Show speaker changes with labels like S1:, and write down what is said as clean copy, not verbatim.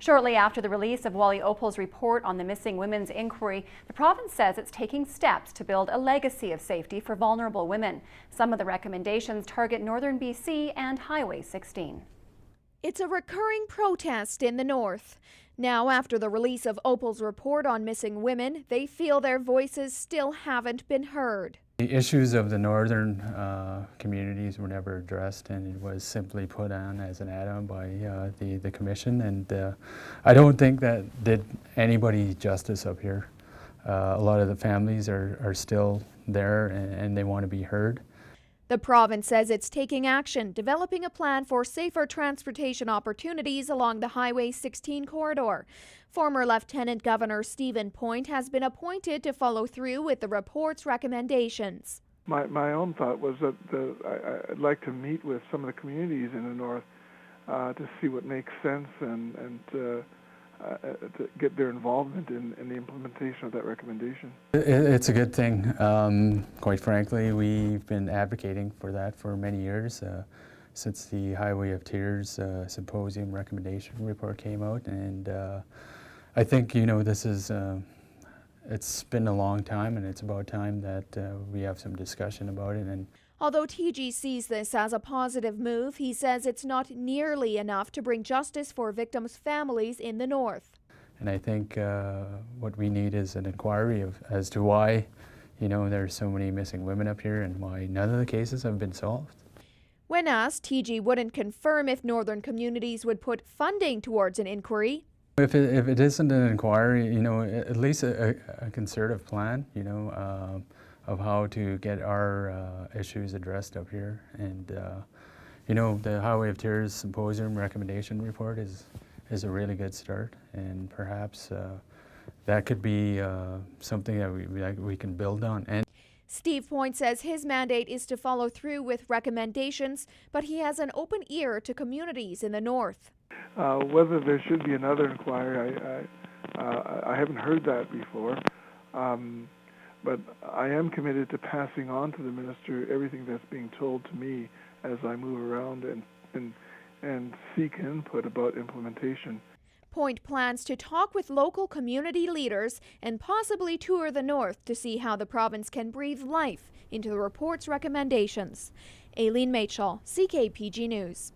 S1: Shortly after the release of Wally Oppal's report on the missing women's inquiry, the province says it's taking steps to build a legacy of safety for vulnerable women. Some of the recommendations target northern BC and Highway 16.
S2: It's a recurring protest in the north. Now, after the release of Oppal's report on missing women, they feel their voices still haven't been heard.
S3: The issues of the northern communities were never addressed, and it was simply put on as an add-on by the commission, and I don't think that did anybody justice up here. A lot of the families are still there, and they want to be heard.
S2: The province says it's taking action, developing a plan for safer transportation opportunities along the Highway 16 corridor. Former Lieutenant Governor Stephen Point has been appointed to follow through with the report's recommendations.
S4: My own thought was that I'd like to meet with some of the communities in the north to see what makes sense and to get their involvement in the implementation of that recommendation.
S3: It's a good thing. Quite frankly, we've been advocating for that for many years, since the Highway of Tears symposium recommendation report came out, and I think, you know, this is it's been a long time, and it's about time that we have some discussion about it. And
S2: although TG sees this as a positive move, he says it's not nearly enough to bring justice for victims' families in the north.
S3: And I think what we need is an inquiry as to why, you know, there's so many missing women up here and why none of the cases have been solved.
S2: When asked, TG wouldn't confirm if northern communities would put funding towards an inquiry.
S3: If it isn't an inquiry, you know, at least a concerted plan, you know, of how to get our issues addressed up here. And, you know, the Highway of Tears Symposium recommendation report is a really good start, and perhaps that could be something that we can build on. And
S2: Steve Point says his mandate is to follow through with recommendations, but he has an open ear to communities in the north.
S4: Whether there should be another inquiry, I haven't heard that before. But I am committed to passing on to the minister everything that's being told to me as I move around and seek input about implementation.
S2: Point plans to talk with local community leaders and possibly tour the north to see how the province can breathe life into the report's recommendations. Aileen Machel, CKPG News.